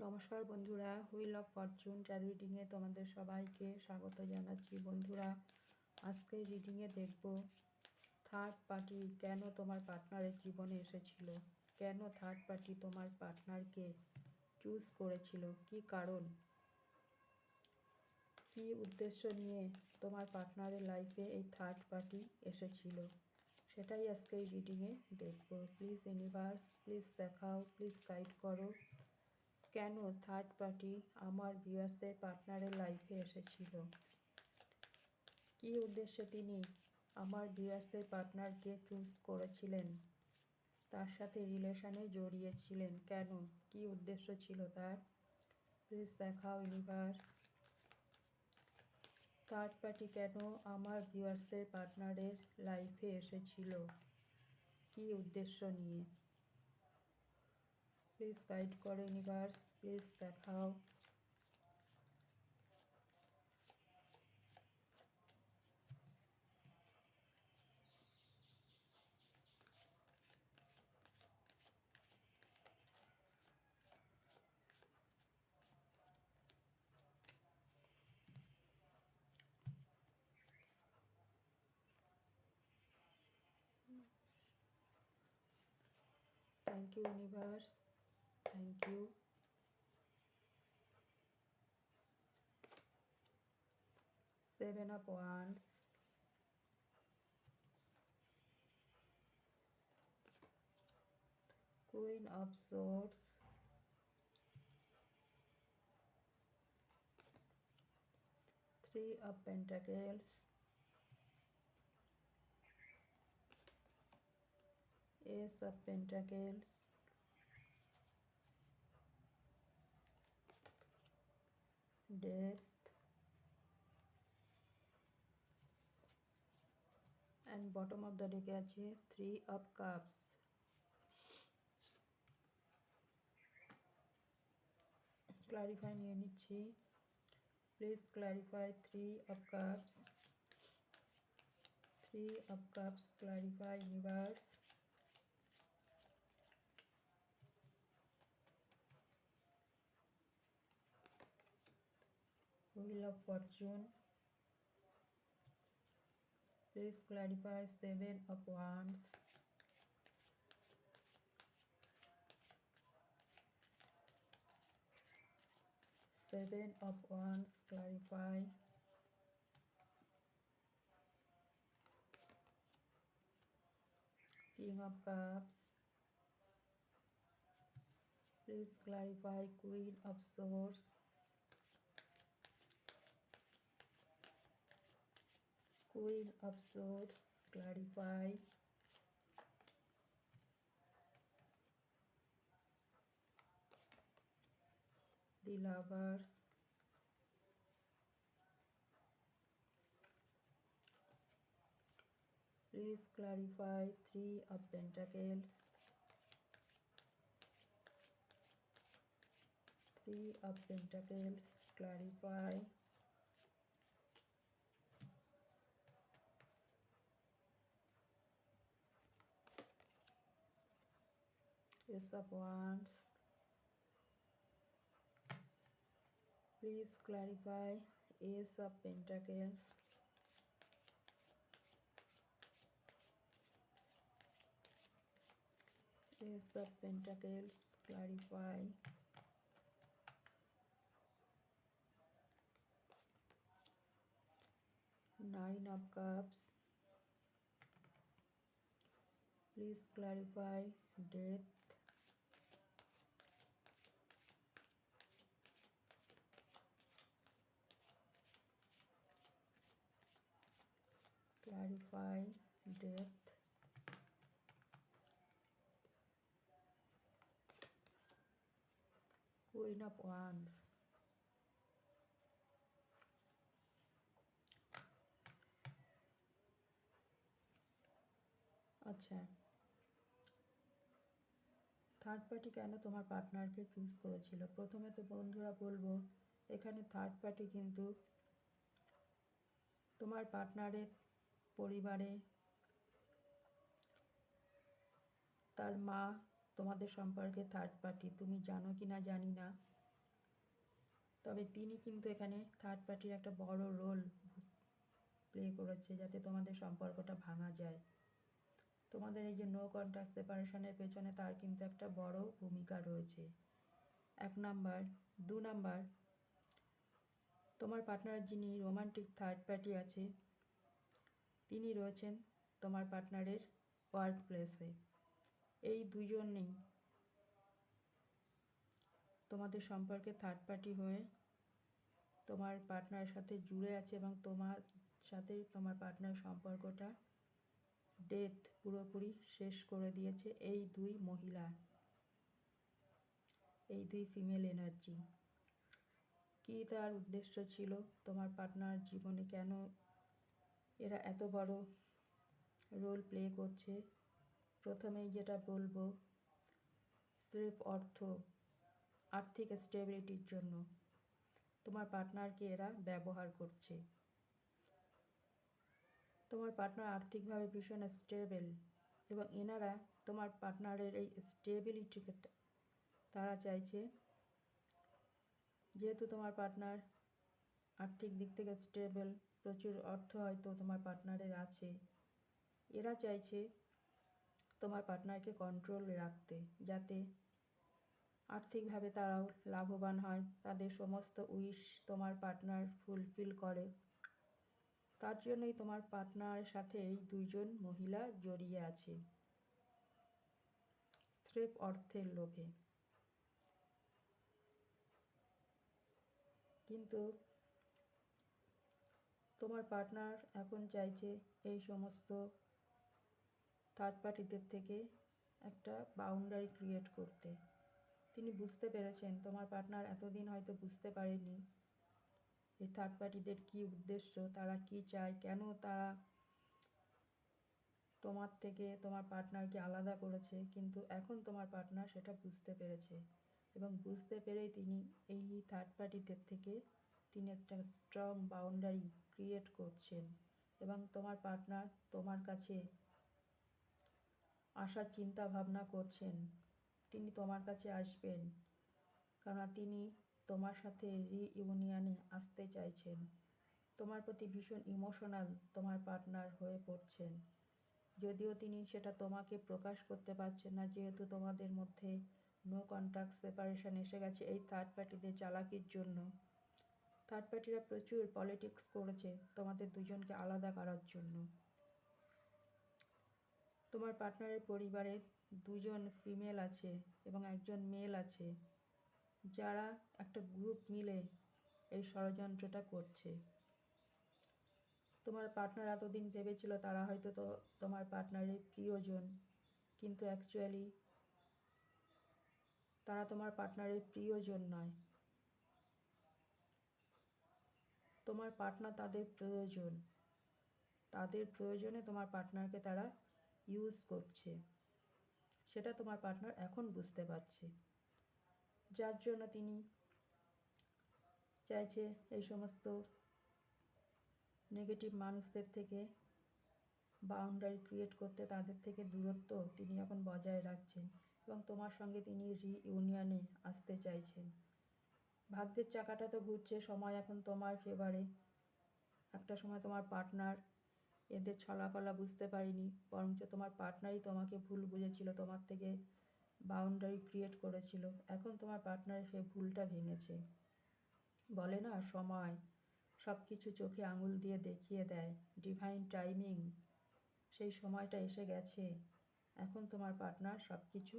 নমস্কার বন্ধুরা, wheel of Fortune taro রিডিংয়ে তোমাদের সবাইকে স্বাগত জানাচ্ছি। বন্ধুরা, আজকের রিডিংয়ে দেখব থার্ড পার্টি কেন তোমার পার্টনারের জীবনে এসেছিল, কেন থার্ড পার্টি তোমার পার্টনারকে চুজ করেছিল, কি কারণ, কি উদ্দেশ্য নিয়ে তোমার পার্টনারের লাইফে এই থার্ড পার্টি এসেছিল, সেটাই আজকে এই রিডিংয়ে দেখব। প্লিজ ইউনিভার্স, প্লিজ দেখাও, প্লিজ গাইড করো কেন থার্ড পার্টি আমার ভিউয়ার্সের পার্টনারের লাইফে এসেছিল, কী উদ্দেশ্যে তিনি আমার ভিউয়ার্সের পার্টনারকে চুজ করেছিলেন, তার সাথে রিলেশনে জড়িয়েছিলেন, কেন, কী উদ্দেশ্য ছিল তার। প্লিজ দেখাও ইউনিভার্স, থার্ড পার্টি কেন আমার ভিউয়ার্সের পার্টনারের লাইফে এসেছিল, কী উদ্দেশ্য নিয়ে। প্লিজ গাইড করো ইউনিভার্স, প্লিজ দেখাও। Thank you universe, thank you. Seven of Wands, Queen of Swords, Three of Pentacles, Ace of Pentacles, Death, and bottom of the deck আছে Three of Cups. ক্লারিফাই নিয়ে নিচ্ছি, please clarify Three of Cups, Three of Cups, clarify universe. Wheel of Fortune, please clarify Seven of Wands, Seven of Wands, clarify. King of Cups, please clarify Queen of Swords, Queen of Swords, clarify. The Lovers, please clarify Three of Pentacles, Three of Pentacles, clarify. Ace of Wands, please clarify Ace of Pentacles, Ace of Pentacles, clarify. Nine of Cups, please clarify Death, clarify Death. Queen of Wands, আচ্ছা, third party কেন তোমার পার্টনারকে choose করেছিল। প্রথমে তো বন্ধুরা বলবো, এখানে থার্ড পার্টি কিন্তু তোমার পার্টনারের পরিবারে তার মা তোমাদের সম্পর্কে থার্ড পার্টি, তুমি জানো কি না জানি না, তবে তিনি কিন্তু এখানে থার্ড পার্টির একটা বড় রোল প্লে করেছে যাতে তোমাদের সম্পর্কটা ভাঙা যায়। তোমাদের এই যে নো কন্ট্যাক্ট সেপারেশনের পেছনে তার কিন্তু একটা বড় ভূমিকা রয়েছে। 1 নাম্বার। 2 নাম্বার, তোমার পার্টনার যিনি রোমান্টিক থার্ড পার্টি আছে তিনি রয়েছেন তোমার পার্টনারের ওয়ার্ক প্লেসে। এই দুজনেই তোমাদের সম্পর্কে থার্ড পার্টি হয়ে তোমার পার্টনারের সাথে জুড়ে আছে এবং তোমার সাথে তোমার পার্টনার সম্পর্কটা ডেথ পুরোপুরি শেষ করে দিয়েছে এই দুই মহিলা, এই দুই ফিমেল এনার্জি। কী তার উদ্দেশ্য ছিল তোমার পার্টনার জীবনে, কেন এরা এত বড় রোল প্লে করছে? প্রথমেই যেটা বলবো, স্রেফ আর্থিক স্টেবিলিটির জন্য তোমার পার্টনারকে এরা ব্যবহার করছে। তোমার পার্টনার আর্থিকভাবে ভীষণ স্টেবল এবং এনারা তোমার পার্টনারের এই স্টেবিলিটিকে তারা চাইছে, যেহেতু তোমার পার্টনার আর্থিক দিক থেকে স্টেবল, প্রচুর অর্থ হয়তো তোমার পার্টনারের আছে, এরা চাইছে তোমার পার্টনারকে কন্ট্রোলে রাখতে, যাতে আর্থিকভাবে তারাও লাভবান হয়, তাদের সমস্ত উইশ তোমার পার্টনার ফুলফিল করে। তার জন্যই তোমার পার্টনারের সাথে এই দুইজন মহিলা জড়িয়ে আছে, স্রেফ অর্থের লোভে। কিন্তু তোমার পার্টনার এখন চাইছে এই সমস্ত থার্ড পার্টিদের থেকে একটা বাউন্ডারি ক্রিয়েট করতে। তিনি বুঝতে পেরেছেন, তোমার পার্টনার এতদিন হয়তো বুঝতে পারেনি এই থার্ড পার্টিদের কী উদ্দেশ্য, তারা কি চায়, কেন তারা তোমার থেকে তোমার পার্টনারকে আলাদা করেছে। কিন্তু এখন তোমার পার্টনার সেটা বুঝতে পেরেছে এবং বুঝতে পেরেই তিনি এই থার্ড পার্টিদের থেকে তিনি একটা স্ট্রং বাউন্ডারি ক্রিয়েট করছেন এবং তোমার পার্টনার তোমার কাছে আসার চিন্তা ভাবনা করছেন। তিনি তোমার কাছে আসবেন, কারণ তিনি তোমার সাথে রিইউনিয়নে আসতে চাইছেন। তোমার প্রতি ভীষণ ইমোশনাল তোমার পার্টনার হয়ে পড়ছেন, যদিও তিনি সেটা তোমাকে প্রকাশ করতে পারছেন না, যেহেতু তোমাদের মধ্যে নো কন্ট্যাক্ট সেপারেশন এসে গেছে এই থার্ড পার্টিদের চালাকির জন্য। থার্ড পার্টিরা প্রচুর পলিটিক্স করেছে তোমাদের দুজনকে আলাদা করার জন্য। তোমার পার্টনারের পরিবারে দুজন ফিমেল আছে এবং একজন মেল আছে, যারা একটা গ্রুপ মিলে এই ষড়যন্ত্রটা করছে। তোমার পার্টনার এতদিন ভেবেছিল তারা হয়তো তোমার পার্টনারের প্রিয়জন, কিন্তু অ্যাকচুয়ালি তারা তোমার পার্টনারের প্রিয়জন নয়। তোমার পার্টনার তাদের প্রয়োজন, তাদের প্রয়োজনে তোমার পার্টনারকে তারা ইউজ করছে, সেটা তোমার পার্টনার এখন বুঝতে পারছে। যার জন্য তিনি চাইছে এই সমস্ত নেগেটিভ মানুষদের থেকে বাউন্ডারি ক্রিয়েট করতে, তাদের থেকে দূরত্ব তিনি এখন বজায় রাখছেন এবং তোমার সঙ্গে তিনি রিইউনিয়নে আসতে চাইছেন। ভাগ্যের চাকাটা তো ঘুরছে, সময় এখন তোমার ফেভারে। একটা সময় তোমার পার্টনার এদের ছলাকলা বুঝতে পারিনি, বরঞ্চ তোমার পার্টনারই তোমাকে ভুল বুঝেছিল, তোমার থেকে বাউন্ডারি ক্রিয়েট করেছিল। এখন তোমার পার্টনার সে ভুলটা ভেঙেছে। বলে না, সময় সব কিছু চোখে আঙুল দিয়ে দেখিয়ে দেয়, ডিভাইন টাইমিং, সেই সময়টা এসে গেছে। এখন তোমার পার্টনার সব কিছু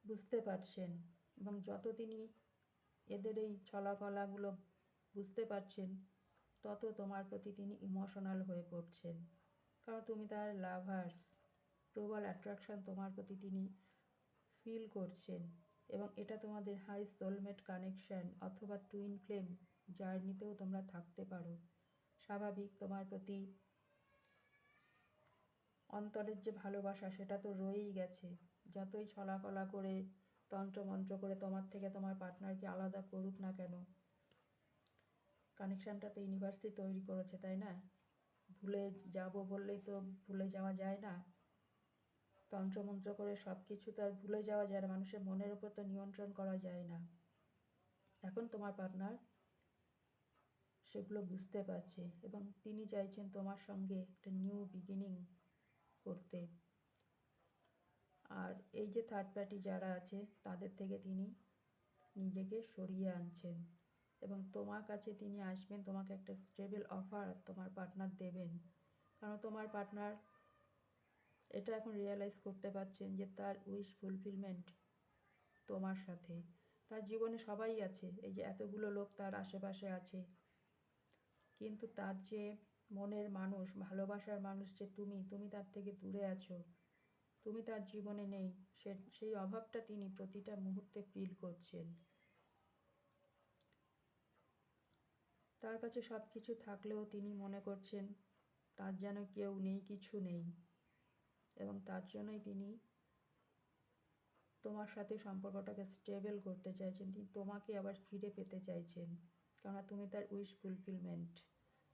বুঝতে পারছেন এবং যত তিনি এদের এই ছলাকলাগুলো বুঝতে পারছেন, তত তোমার প্রতি তিনি ইমোশনাল হয়ে পড়ছেন, কারণ তুমি তার লাভার্স। প্রবল অ্যাট্রাকশন তোমার প্রতি তিনি ফিল করছেন এবং এটা তোমাদের হাই সোলমেট কানেকশন অথবা টুইন ফ্লেম জার্নিতেও তোমরা থাকতে পারো। স্বাভাবিক, তোমার প্রতি অন্তরের যে ভালোবাসা সেটা তো রয়েই গেছে। যতই ছলাকলা করে তন্ত্রমন্ত্র করে তোমার থেকে তোমার পার্টনারকে আলাদা করুক না কেন, কানেকশানটা তো ইউনিভার্সই তৈরি করেছে, তাই না? ভুলে যাব বললেই তো ভুলে যাওয়া যায় না। তন্ত্রমন্ত্র করে সব কিছু তো আর ভুলে যাওয়া যায় না, মানুষের মনের উপর তো নিয়ন্ত্রণ করা যায় না। এখন তোমার পার্টনার সেগুলো বুঝতে পারছে এবং তিনি চাইছেন তোমার সঙ্গে একটা নিউ বিগিনিং করতে। আর এই যে থার্ড পার্টি যারা আছে তাদের থেকে তিনি নিজেকে সরিয়ে আনছেন এবং তোমার কাছে তিনি আসবেন, তোমাকে একটা স্টেবল অফার তোমার পার্টনার দেবেন। কারণ তোমার পার্টনার এটা এখন রিয়েলাইজ করতে পারছেন যে তার উইশ ফুলফিলমেন্ট তোমার সাথে। তার জীবনে সবাই আছে, এই যে এতগুলো লোক তার আশেপাশে আছে, কিন্তু তার যে মনের মানুষ, ভালোবাসার মানুষ যে তুমি তার থেকে দূরে আছো, তুমি তার জীবনে নেই, সেই অভাবটা তিনি প্রতিটা মুহূর্তে ফিল করছেন। তার কাছে সব কিছু থাকলেও তিনি মনে করছেন তার যেন কেউ নেই, কিছু নেই, এবং তার জন্যই তিনি তোমার সাথে সম্পর্কটাকে স্টেবল করতে চাইছেন। তিনি তোমাকে আবার ফিরে পেতে চাইছেন, কেননা তুমি তার উইশ ফুলফিলমেন্ট।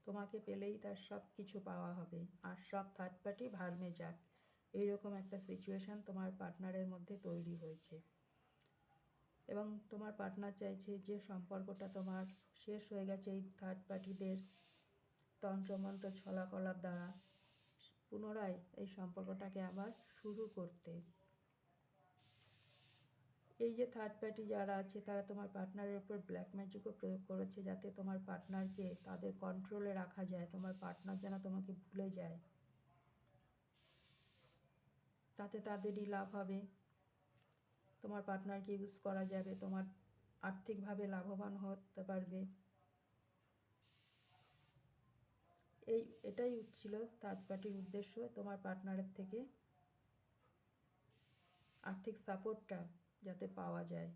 তোমাকে পেলেই তার সব কিছু পাওয়া হবে, আর সব থার্ড পার্টি ভার্মে যাক, এইরকম একটা সিচুয়েশান তোমার পার্টনারের মধ্যে তৈরি হয়েছে। এবং তোমার পার্টনার চাইছে যে সম্পর্কটা তোমার শেষ হয়ে গেছে এই থার্ড পার্টিদের তন্ত্রমন্ত্র ছলাকলার দ্বারা, পুনরায় এই সম্পর্কটাকে আবার শুরু করতে। এই যে থার্ড পার্টি যারা আছে তারা তোমার পার্টনারের উপর ব্ল্যাক ম্যাজিকও প্রয়োগ করেছে, যাতে তোমার পার্টনারকে তাদের কন্ট্রোলে রাখা যায়, তোমার পার্টনার যেন তোমাকে ভুলে যায়। তাতে তাদেরই লাভ হবে, তোমার পার্টনারকে ইউজ করা যাবে, তোমার আর্থিকভাবে লাভবান হতে পারবে। এটাই ছিল থার্ড পার্টির উদ্দেশ্য, তোমার পার্টনারের থেকে আর্থিক সাপোর্টটা যাতে পাওয়া যায়।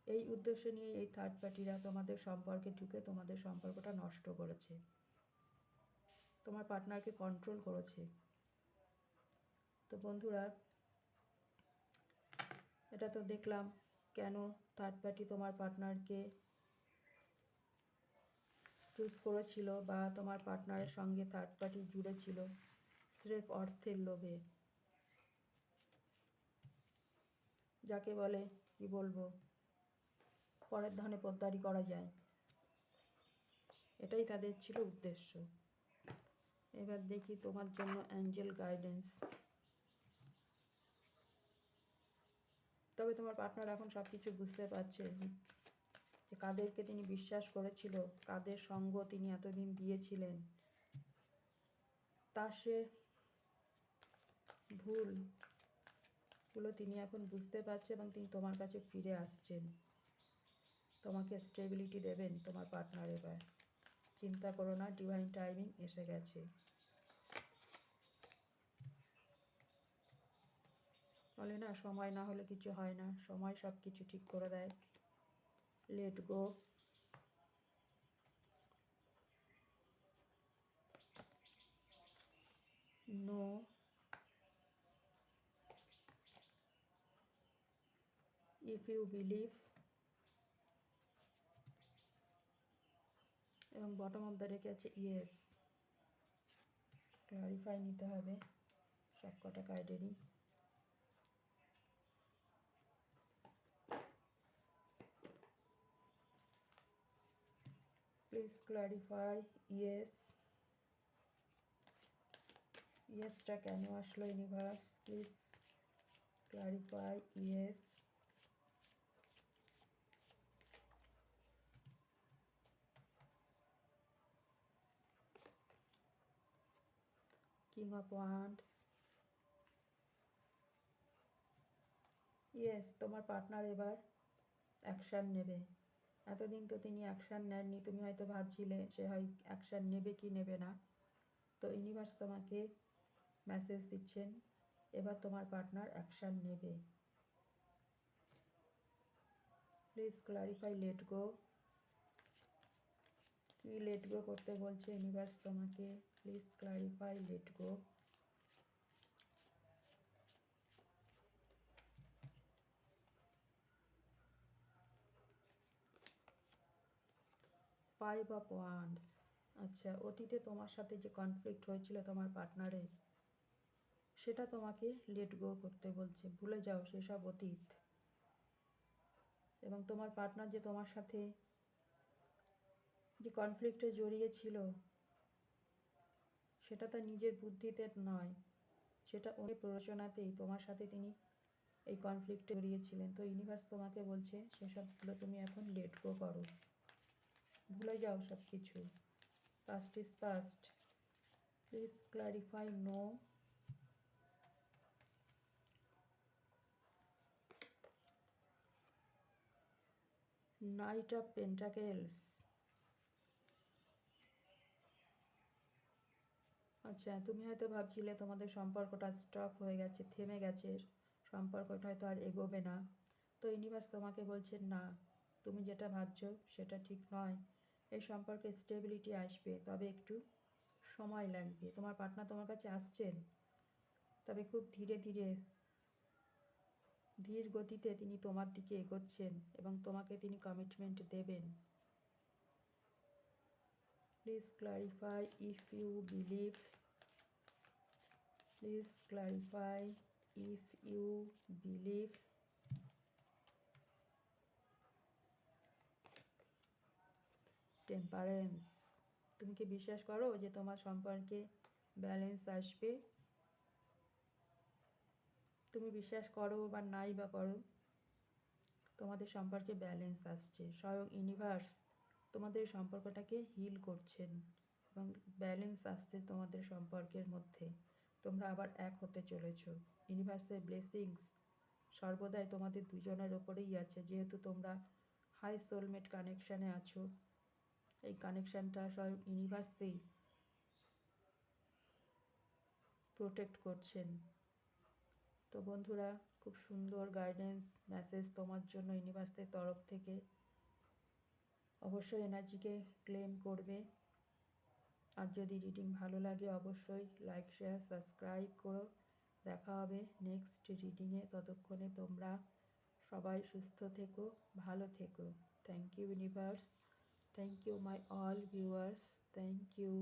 এই উদ্দেশ্য নিয়ে এই থার্ড পার্টিরা তোমাদের সম্পর্কে ঢুকে তোমাদের সম্পর্কটা নষ্ট করেছে, তোমার পার্টনারকে কন্ট্রোল করেছে। তো বন্ধুরা, এটা তো দেখলাম কেন থার্ড পার্টি তোমার পার্টনারকে চুজ করেছিল, বা তোমার পার্টনারের সঙ্গে থার্ড পার্টি জুড়ে ছিল স্রেফ অর্থের লোভে, যাকে বলে কি বলবো, পরের ধনে পোদ্দারি করা যায়, এটাই তাদের ছিল উদ্দেশ্য। এবার দেখি তোমার জন্য অ্যাঞ্জেল গাইডেন্স। তবে তোমার পার্টনার এখন সব কিছু বুঝতে পারছে যে কাদেরকে তিনি বিশ্বাস করেছিল, কাদের সঙ্গ তিনি এতদিন দিয়েছিলেন, তার সে ভুলগুলো তিনি এখন বুঝতে পারছে এবং তিনি তোমার কাছে ফিরে আসছেন, তোমাকে স্টেবিলিটি দেবেন তোমার পার্টনার। এবার চিন্তা করো না, ডিভাইন টাইমিং এসে গেছে। বলে না, সময় না হলে কিছু হয় না, সময় সব কিছু ঠিক করে দেয়। Let go, no, if you believe, এবং বটম অফ দ্য রেখে আছে ইয়েস। ক্লারিফাই নিতে হবে সব কটা কার্ডেরই। Please clarify yes. ইয়েসটা কেন আসলো universe, please clarify yes. King of wands, yes, তোমার পার্টনার এবার অ্যাকশান নেবে। এতদিন তো তিনি অ্যাকশান নেননি, তুমি হয়তো ভাবছিলে সে হয় অ্যাকশান নেবে কি নেবে না। তো ইউনিভার্স তোমাকে মেসেজ দিচ্ছেন এবার তোমার পার্টনার অ্যাকশান নেবে। Please clarify let go. কি লেট গো করতে বলছে ইউনিভার্স তোমাকে, please clarify let go. Five of wands, আচ্ছা, অতীতে তোমার সাথে যে কনফ্লিক্ট হয়েছিল তোমার পার্টনারের, সেটা তোমাকে লেট গো করতে বলছে, ভুলে যাও সেসব অতীত এবং তোমার পার্টনার যে তোমার সাথে যে কনফ্লিক্টে জড়িয়ে ছিল, সেটা তার নিজের বুদ্ধিতে নয়, সেটা ওই প্ররোচনাতেই তোমার সাথে তিনি এই কনফ্লিক্টে জড়িয়েছিলেন। তো ইউনিভার্স তোমাকে বলছে সেসবগুলো তুমি এখন লেট গো করো, ভুলে যাও সব কিছু। Past is past, please clarify no. Knight of pentacles. আচ্ছা, তুমি হয়তো ভাবছিলে তোমাদের সম্পর্কটা স্টপ হয়ে গেছে, থেমে গেছে, সম্পর্কটা হয়তো আর এগোবে না। তো ইউনিভার্স তোমাকে বলছে না, তুমি যেটা ভাবছো সেটা ঠিক নয়। এই সম্পর্কে স্টেবিলিটি আসবে, তবে একটু সময় লাগবে। তোমার পার্টনার তোমার কাছে আসছেন, তবে খুব ধীরে ধীরে, ধীর গতিতে তিনি তোমার দিকে এগোচ্ছেন এবং তোমাকে তিনি কমিটমেন্ট দেবেন। Please clarify if you believe, please clarify if you believe. Temperance. তুমি কি বিশ্বাস করো যে তোমার সম্পর্কে ব্যালেন্স আসবে? তুমি বিশ্বাস করো বা নাই বা করো, তোমাদের সম্পর্কে ব্যালেন্স আসছে। স্বয়ং ইউনিভার্স তোমাদের সম্পর্কটাকে হিল করছেন এবং ব্যালেন্স আসছে তোমাদের সম্পর্কের মধ্যে। তোমরা আবার এক হতে চলেছো। ইউনিভার্সের ব্লেসিংস সর্বদাই তোমাদের দুজনের ওপরেই আছে, যেহেতু তোমরা হাই সোলমেট কানেকশানে আছো। এই কানেকশানটা স্বয়ং ইউনিভার্সেই প্রোটেক্ট করছেন। তো বন্ধুরা, খুব সুন্দর গাইডেন্স মেসেজ তোমার জন্য ইউনিভার্সের তরফ থেকে। অবশ্যই এনার্জিকে ক্লেম করবে। আর যদি রিডিং ভালো লাগে অবশ্যই লাইক, শেয়ার, সাবস্ক্রাইব করো। দেখা হবে নেক্সট রিডিংয়ে। ততক্ষণে তোমরা সবাই সুস্থ থেকো, ভালো থেকো। Thank you universe, thank you my all viewers, thank you.